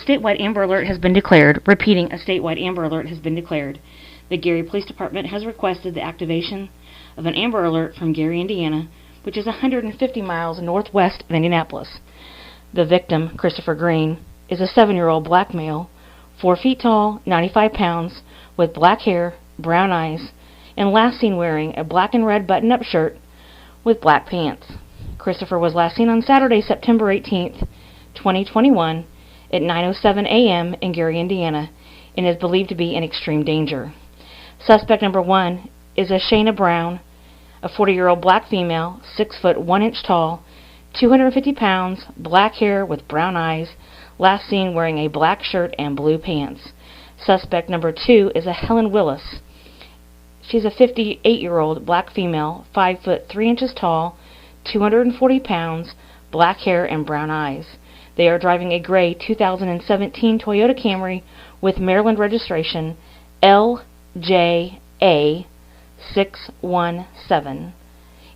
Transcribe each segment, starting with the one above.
statewide Amber Alert has been declared. Repeating, a statewide Amber Alert has been declared. The Gary Police Department has requested the activation of an Amber Alert from Gary, Indiana, which is 150 miles northwest of Indianapolis. The victim, Christopher Green, is a 7-year-old black male, 4 feet tall, 95 pounds, with black hair, brown eyes, and last seen wearing a black and red button-up shirt with black pants. Christopher was last seen on Saturday, September 18th, 2021, at 9:07 a.m. in Gary, Indiana, and is believed to be in extreme danger. Suspect number 1 is a Shayna Brown, a 40-year-old black female, 6 foot 1 inch tall, 250 pounds, black hair with brown eyes, last seen wearing a black shirt and blue pants. Suspect number 2 is a Helen Willis. She's a 58-year-old black female, 5 foot 3 inches tall, 240 pounds, black hair and brown eyes. They are driving a gray 2017 Toyota Camry with Maryland registration LJA617.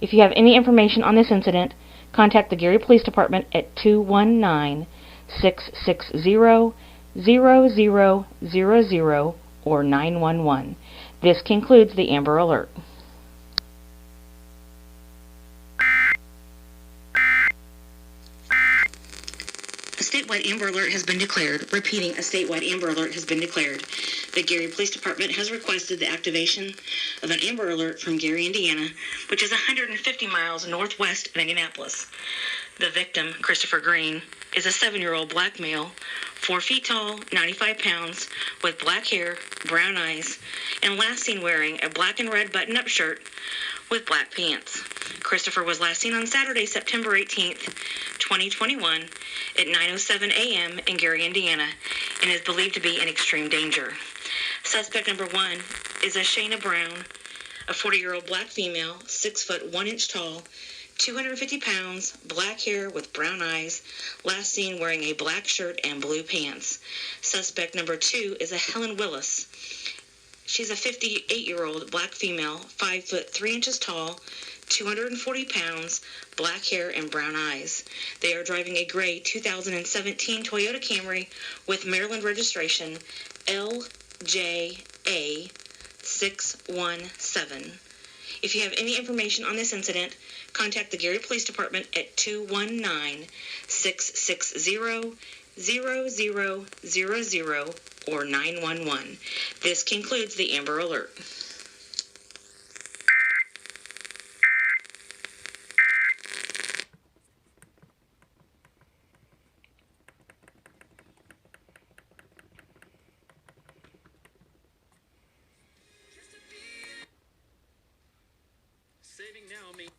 If you have any information on this incident, contact the Gary Police Department at 219-660-0000 or 911. This concludes the Amber Alert. A statewide Amber Alert has been declared. Repeating, a statewide Amber Alert has been declared. The Gary Police Department has requested the activation of an Amber Alert from Gary, Indiana, which is 150 miles northwest of Indianapolis. The victim, Christopher Green, is a 7-year-old black male, 4 feet tall, 95 pounds, with black hair, brown eyes, and last seen wearing a black and red button-up shirt with black pants. Christopher was last seen on Saturday, September 18th, 2021, at 9:07 a.m. in Gary, Indiana, and is believed to be in extreme danger. Suspect number 1 is a Shayna Brown, a 40-year-old black female, 6 foot 1 inch tall, 250 pounds, black hair with brown eyes, last seen wearing a black shirt and blue pants. Suspect number 2 is a Helen Willis. She's a 58-year-old black female, 5 foot 3 inches tall, 240 pounds, black hair and brown eyes. They are driving a gray 2017 Toyota Camry with Maryland registration LJA617. If you have any information on this incident, contact the Gary Police Department at 219-660-0000 or 911. This concludes the Amber Alert. Saving now means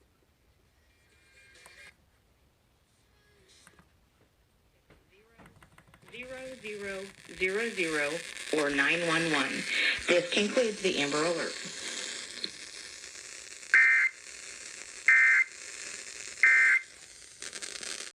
0000 or 911. This concludes the Amber Alert.